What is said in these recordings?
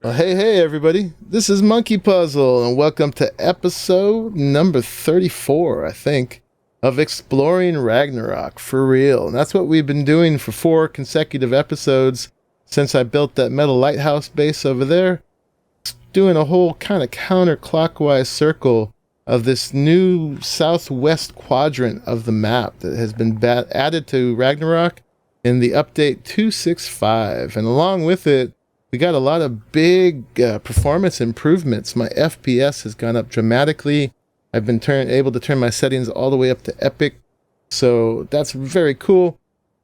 Well, hey everybody, this is MonkeyPuzzle and welcome to episode number 34, I think, of Exploring Ragnarok for real. And that's what we've been doing for 4 consecutive episodes since I built that metal lighthouse base over there. Doing a whole kind of counterclockwise circle of this new southwest quadrant of the map that has been added to Ragnarok in the update 265. And along with it, we got a lot of big performance improvements. My FPS has gone up dramatically. I've been able to turn my settings all the way up to epic. So that's very cool.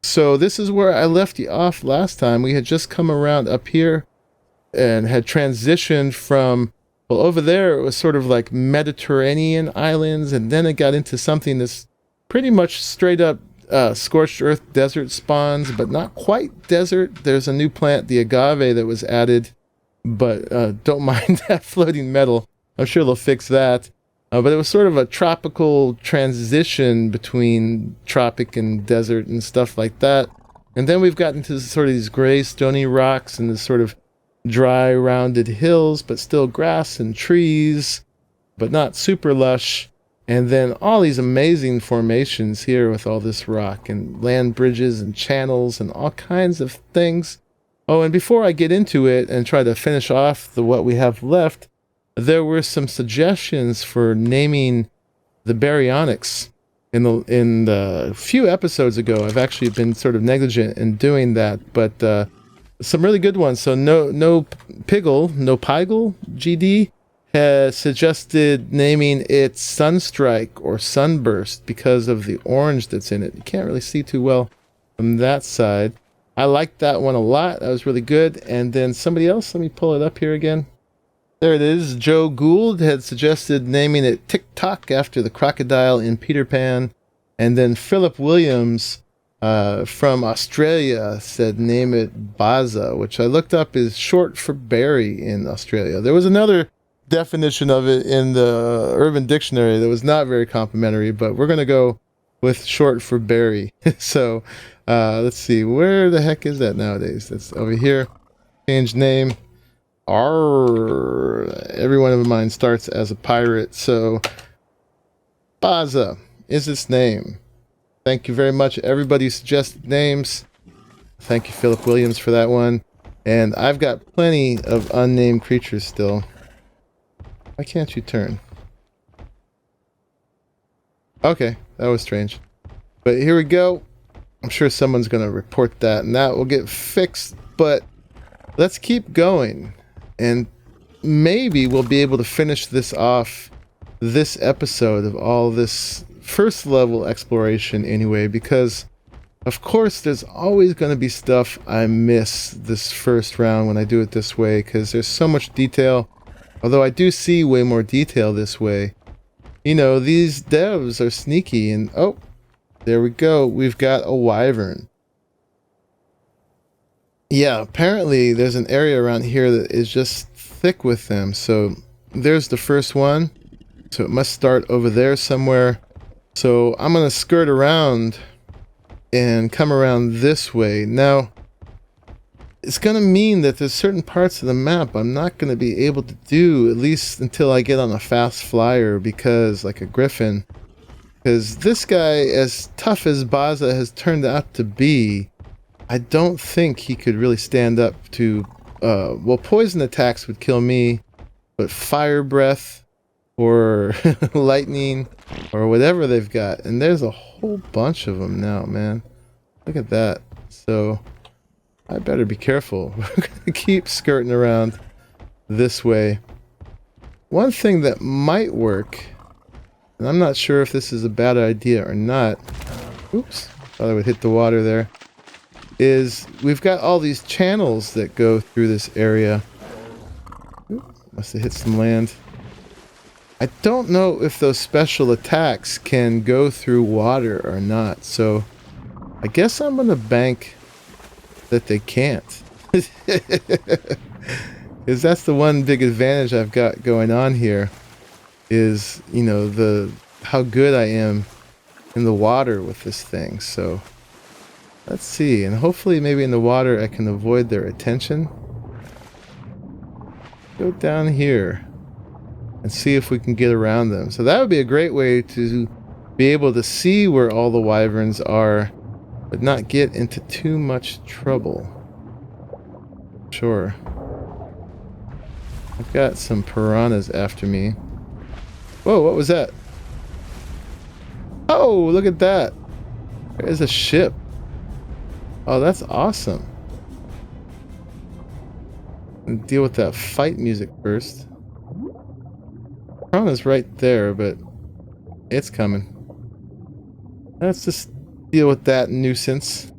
So this is where I left you off last time. We had just come around up here and had transitioned from, well, over there it was sort of like Mediterranean islands, and then it got into something that's pretty much straight up scorched earth desert spawns, but not quite desert. There's a new plant, the agave, that was added, but don't mind that floating metal. I'm sure they'll fix that. But it was sort of a tropical transition between tropic and desert and stuff like that. And then we've gotten to sort of these gray stony rocks and this sort of dry rounded hills, but still grass and trees, but not super lush. And then all these amazing formations here with all this rock and land bridges and channels and all kinds of things. Oh, and before I get into it and try to finish off what we have left, there were some suggestions for naming the Baryonyx. In the few episodes ago, I've actually been sort of negligent in doing that, but some really good ones. So no Piggle, GD, has suggested naming it Sunstrike or Sunburst because of the orange that's in it. You can't really see too well from that side. I liked that one a lot. That was really good. And then somebody else, let me pull it up here again. There it is. Joe Gould had suggested naming it TikTok after the crocodile in Peter Pan. And then Philip Williams from Australia said name it Baza, which I looked up is short for berry in Australia. There was another definition of it in the Urban Dictionary that was not very complimentary, but we're going to go with short for berry. So let's see, where the heck is that nowadays? That's over here. Change name. Every one of mine starts as a pirate, so Baza is its name. Thank you very much, everybody who suggested names. Thank you, Philip Williams, for that one. And I've got plenty of unnamed creatures still. Why can't you turn? Okay, that was strange. But here we go. I'm sure someone's going to report that, and that will get fixed. But let's keep going. And maybe we'll be able to finish this off, this episode of all this first level exploration anyway, because of course there's always going to be stuff I miss this first round when I do it this way, because there's so much detail. Although I do see way more detail this way. You know, these devs are sneaky, and oh, there we go. We've got a Wyvern. Yeah, apparently there's an area around here that is just thick with them. So there's the first one. So it must start over there somewhere. So I'm going to skirt around and come around this way. Now, it's going to mean that there's certain parts of the map I'm not going to be able to do, at least until I get on a fast flyer, because, like a griffin, because this guy, as tough as Baza has turned out to be, I don't think he could really stand up to, well, poison attacks would kill me, but fire breath or lightning or whatever they've got, and there's a whole bunch of them now, man. Look at that. So I better be careful. We're going to keep skirting around this way. One thing that might work, and I'm not sure if this is a bad idea or not. Oops, thought I would hit the water there. Is we've got all these channels that go through this area. Oop, must have hit some land. I don't know if those special attacks can go through water or not, so I guess I'm going to bank that they can't. Because that's the one big advantage I've got going on here, is, you know, how good I am in the water with this thing. So let's see, and hopefully maybe in the water I can avoid their attention. go down here and see if we can get around them. So that would be a great way to be able to see where all the wyverns are, but not get into too much trouble. Sure. I've got some piranhas after me. Whoa, what was that? Oh, look at that. There's a ship. Oh, that's awesome. And deal with that fight music first. Piranha's right there, but it's coming. Let's just deal with that nuisance.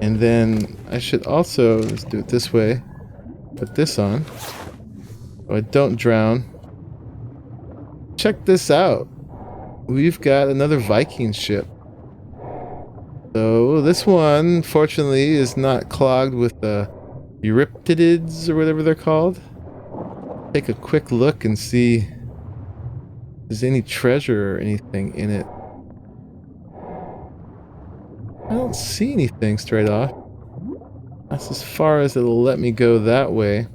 And then I should also, let's do it this way, put this on so I don't drown. Check this out. We've got another Viking ship. So this one, fortunately, is not clogged with Euryptids or whatever they're called. Take a quick look and see if there's any treasure or anything in it. I don't see anything straight off. That's as far as it'll let me go that way.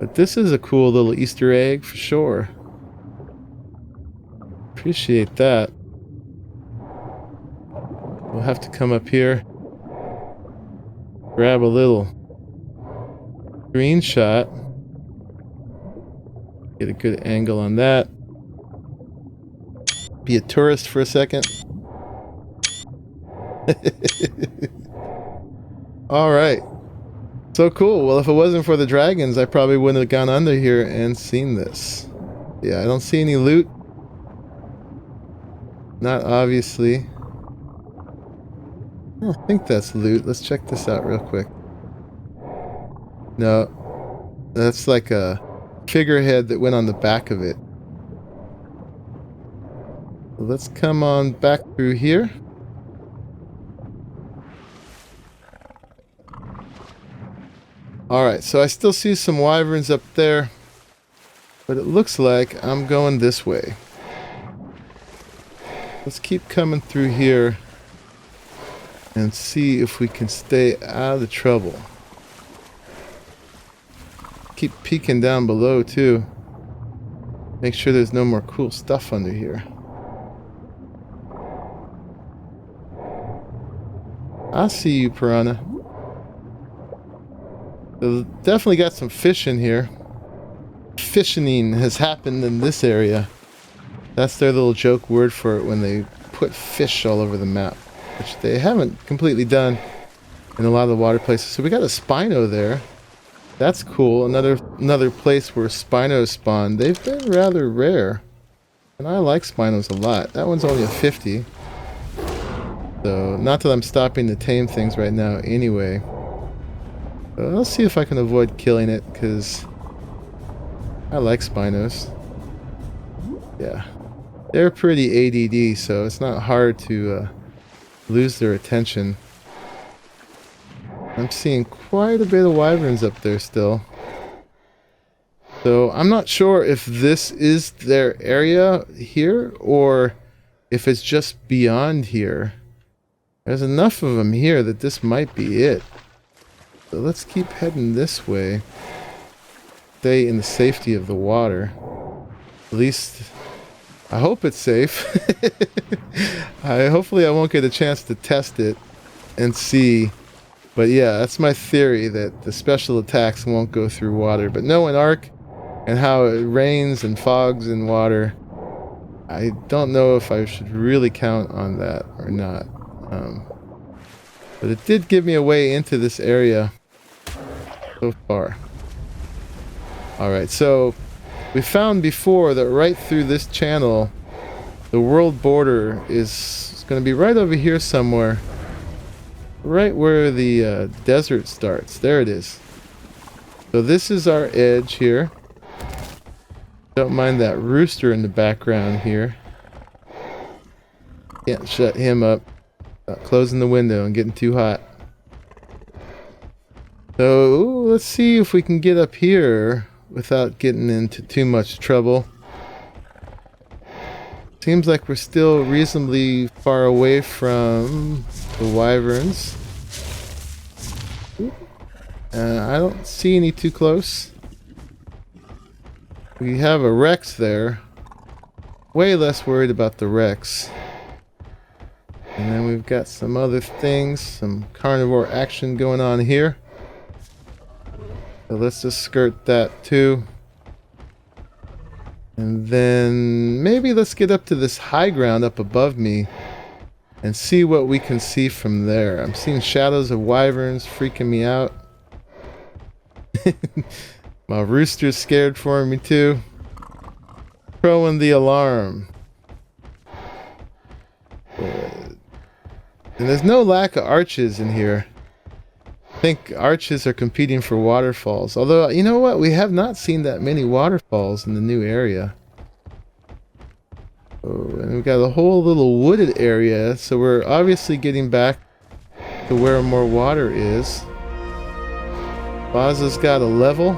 But this is a cool little Easter egg for sure. Appreciate that. We'll have to come up here, grab a little screenshot, get a good angle on that. Be a tourist for a second. Alright. So cool. Well, if it wasn't for the dragons, I probably wouldn't have gone under here and seen this. Yeah, I don't see any loot. Not obviously. I don't think that's loot. Let's check this out real quick. No. That's like a figurehead that went on the back of it. Let's come on back through here. Alright, so I still see some wyverns up there, but it looks like I'm going this way. Let's keep coming through here and see if we can stay out of the trouble. Keep peeking down below too. Make sure there's no more cool stuff under here. I see you, piranha. So definitely got some fish in here. Fishing has happened in this area. That's their little joke word for it when they put fish all over the map, which they haven't completely done in a lot of the water places. So we got a Spino there. That's cool. Another place where Spinos spawn. They've been rather rare, and I like Spinos a lot. That one's only a 50. So not that I'm stopping to tame things right now anyway. I'll see if I can avoid killing it, because I like Spinos. Yeah. They're pretty ADD, so it's not hard to lose their attention. I'm seeing quite a bit of wyverns up there still. So I'm not sure if this is their area here, or if it's just beyond here. There's enough of them here that this might be it. So let's keep heading this way. Stay in the safety of the water. At least, I hope it's safe. Hopefully I won't get a chance to test it and see. But yeah, that's my theory, that the special attacks won't go through water. But knowing ARK and how it rains and fogs in water, I don't know if I should really count on that or not. But it did give me a way into this area so far. Alright, so we found before that right through this channel, the world border is going to be right over here somewhere. Right where the desert starts. There it is. So this is our edge here. Don't mind that rooster in the background here. Can't shut him up. Closing the window and getting too hot. So let's see if we can get up here without getting into too much trouble. Seems like we're still reasonably far away from the wyverns. I don't see any too close. We have a Rex there. Way less worried about the Rex. And then we've got some other things, some carnivore action going on here. So let's just skirt that too. And then maybe let's get up to this high ground up above me and see what we can see from there. I'm seeing shadows of wyverns freaking me out. My rooster's scared for me too. Throwing the alarm. And there's no lack of arches in here. I think arches are competing for waterfalls. Although, you know what? We have not seen that many waterfalls in the new area. Oh, and we've got a whole little wooded area. So we're obviously getting back to where more water is. Baza's got a level.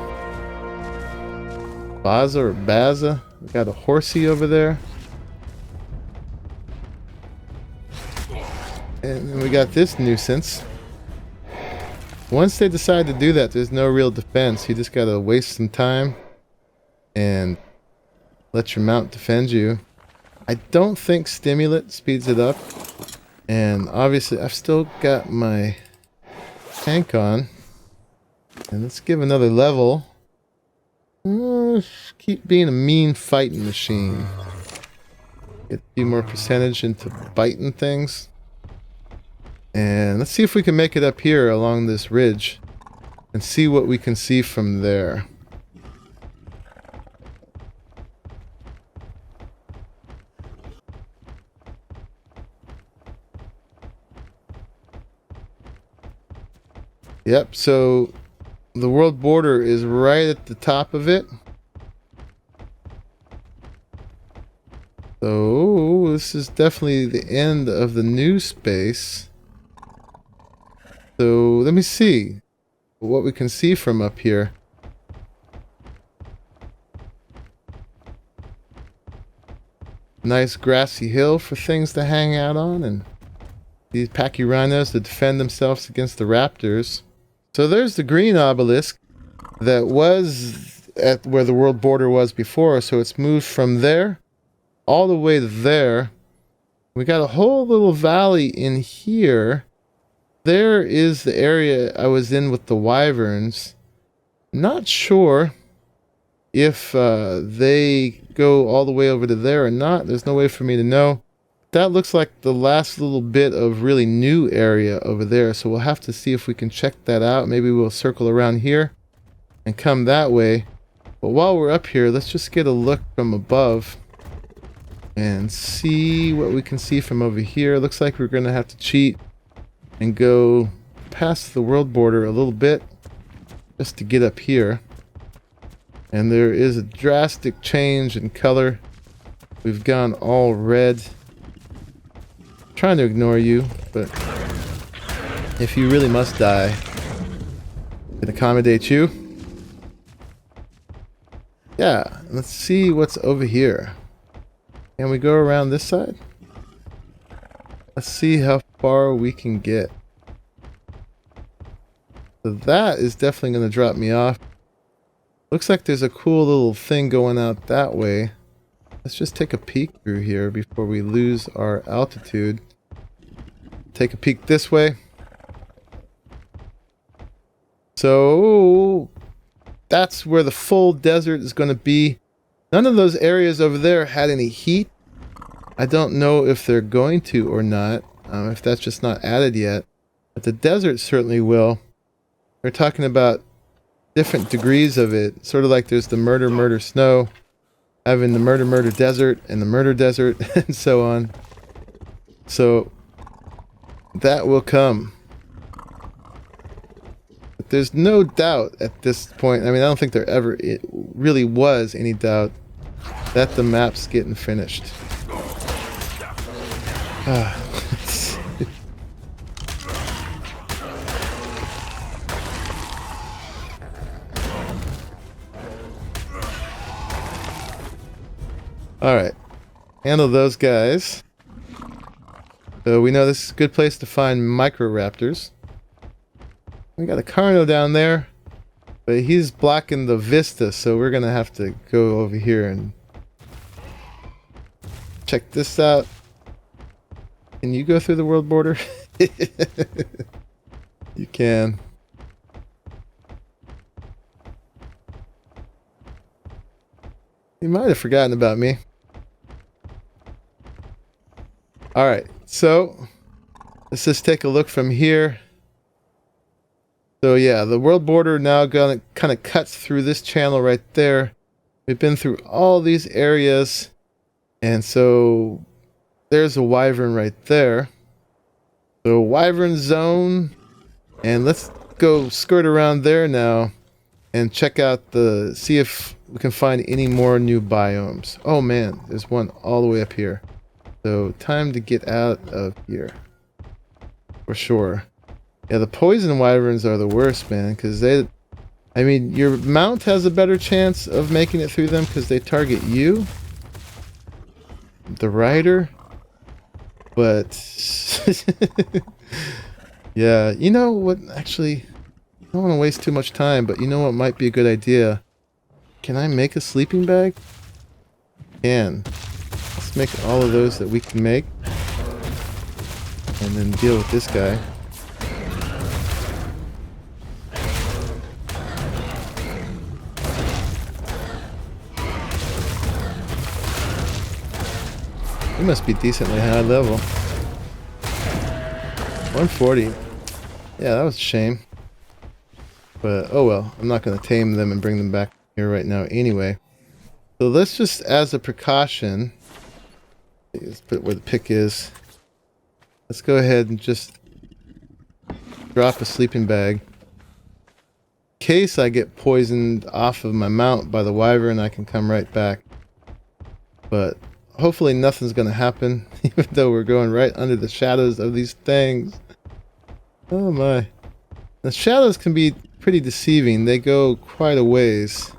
Baza or Baza. We've got a horsey over there. And then we got this nuisance. Once they decide to do that, there's no real defense. You just gotta waste some time and let your mount defend you. I don't think Stimulant speeds it up. And obviously I've still got my tank on. And let's give another level. Keep being a mean fighting machine. Get a few more percentage into biting things. And let's see if we can make it up here along this ridge and see what we can see from there. Yep, so the world border is right at the top of it. So this is definitely the end of the new space. So let me see what we can see from up here. Nice grassy hill for things to hang out on, and these packy rhinos to defend themselves against the raptors. So there's the green obelisk that was at where the world border was before. So it's moved from there all the way to there. We got a whole little valley in here. There is the area I was in with the wyverns. Not sure if they go all the way over to there or not. There's no way for me to know. That looks like the last little bit of really new area over there. So we'll have to see if we can check that out. Maybe we'll circle around here and come that way. But while we're up here, let's just get a look from above and see what we can see from over here. Looks like we're going to have to cheat and go past the world border a little bit just to get up here. And there is a drastic change in color. We've gone all red. I'm trying to ignore you, but if you really must die, I can accommodate you. Yeah, let's see what's over here. Can we go around this side? Let's see how far we can get. So that is definitely going to drop me off. Looks like there's a cool little thing going out that way. Let's just take a peek through here before we lose our altitude. Take a peek this way. So that's where the full desert is going to be. None of those areas over there had any heat. I don't know if they're going to or not, if that's just not added yet. But the desert certainly will. We're talking about different degrees of it. Sort of like there's the murder snow, having the murder desert, and the murder desert, and so on. So that will come. But there's no doubt at this point. I mean, I don't think there ever really was any doubt that the map's getting finished. Alright, handle those guys. So we know this is a good place to find micro raptors. We got a Carno down there, but he's blocking the vista, so we're gonna have to go over here and check this out. Can you go through the world border? You can. You might have forgotten about me. Alright, so let's just take a look from here. So yeah, the world border now gonna kind of cuts through this channel right there. We've been through all these areas, and so there's a Wyvern right there. So Wyvern zone, and let's go skirt around there now and check out see if we can find any more new biomes. Oh man, there's one all the way up here. So time to get out of here for sure. Yeah, the poison wyverns are the worst, man, because I mean, your mount has a better chance of making it through them because they target you, the rider, but yeah, you know what, actually, I don't want to waste too much time, but you know what might be a good idea? Can I make a sleeping bag? Can. Let's make all of those that we can make, and then deal with this guy. He must be decently high level. 140. Yeah, that was a shame. But, oh well. I'm not going to tame them and bring them back here right now anyway. So let's just, as a precaution, let's put where the pick is. Let's go ahead and just drop a sleeping bag. In case I get poisoned off of my mount by the wyvern, I can come right back. But hopefully nothing's going to happen, even though we're going right under the shadows of these things. Oh my. The shadows can be pretty deceiving. They go quite a ways.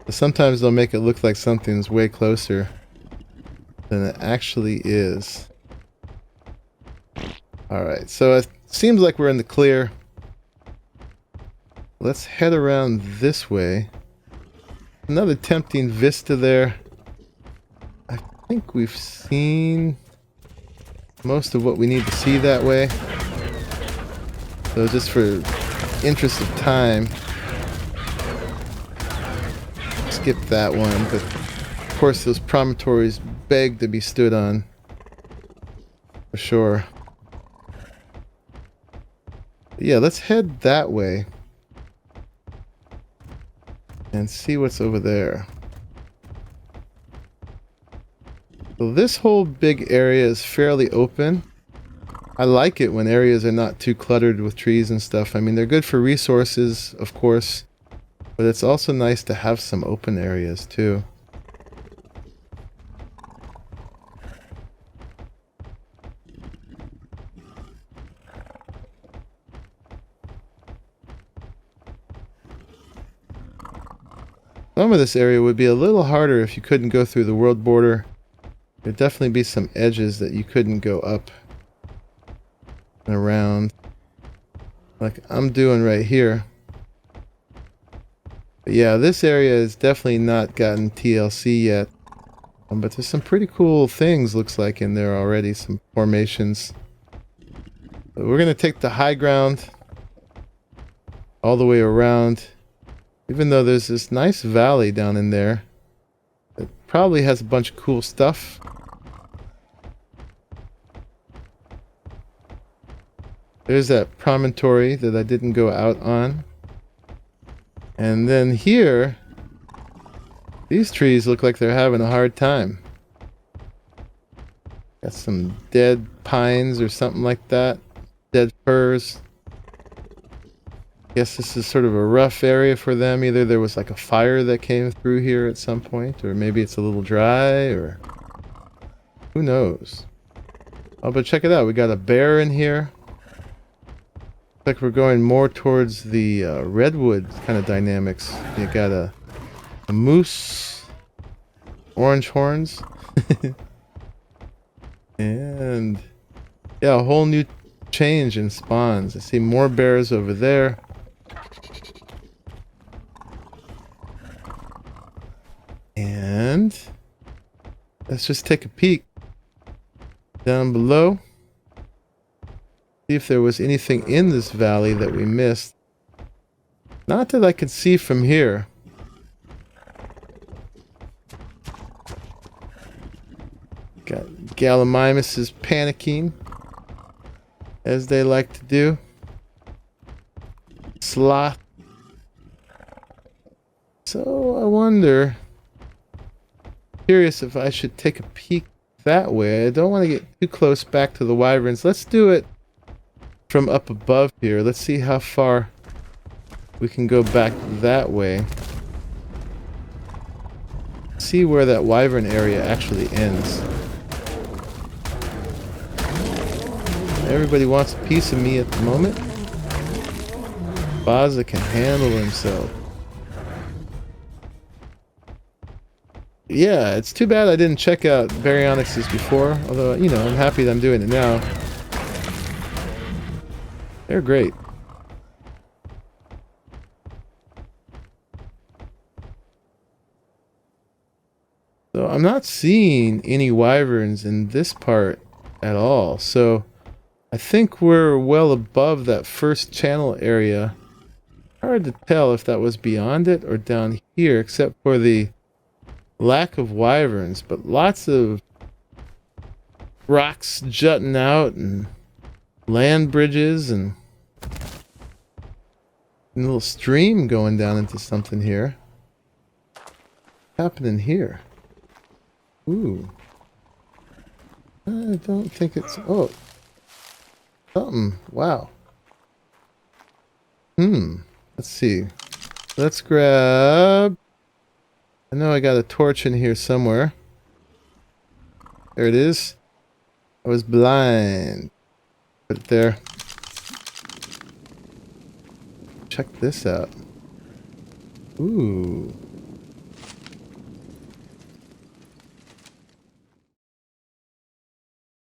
But sometimes they'll make it look like something's way closer than it actually is. Alright, so it seems like we're in the clear. Let's head around this way. Another tempting vista there. I think we've seen most of what we need to see that way. So just for interest of time, skip that one, but of course those promontories beg to be stood on for sure. But yeah, let's head that way and see what's over there. So this whole big area is fairly open. I like it when areas are not too cluttered with trees and stuff. I mean, they're good for resources, of course, but it's also nice to have some open areas too. Some of this area would be a little harder if you couldn't go through the world border. There'd definitely be some edges that you couldn't go up and around, like I'm doing right here. But yeah, this area has definitely not gotten TLC yet, but there's some pretty cool things, looks like, in there already, some formations. But we're gonna take the high ground all the way around, even though there's this nice valley down in there that probably has a bunch of cool stuff. There's that promontory that I didn't go out on. And then here, these trees look like they're having a hard time. Got some dead pines or something like that. Dead firs. Guess this is sort of a rough area for them. Either there was like a fire that came through here at some point, or maybe it's a little dry, or who knows. Oh, but check it out. We got a bear in here. Like we're going more towards the redwood kind of dynamics. You got a moose, orange horns, and yeah, a whole new change in spawns. I see more bears over there. And let's just take a peek down below. See if there was anything in this valley that we missed. Not that I can see from here. Got Gallimimus is panicking, as they like to do. Sloth. So I wonder, curious if I should take a peek that way. I don't want to get too close back to the wyverns. Let's do it from up above here. Let's see how far we can go back that way. See where that wyvern area actually ends. Everybody wants a piece of me at the moment. Baza can handle himself. Yeah, it's too bad I didn't check out Baryonyx's before. Although, you know, I'm happy that I'm doing it now. They're great. So I'm not seeing any wyverns in this part at all. So I think we're well above that first channel area. Hard to tell if that was beyond it or down here, except for the lack of wyverns, but lots of rocks jutting out and land bridges and a little stream going down into something here. What's happening here? Ooh. I don't think it's... Oh. Something. Wow. Let's see. Let's grab... I know I got a torch in here somewhere. There it is. I was blind. Put it there. Check this out. Ooh.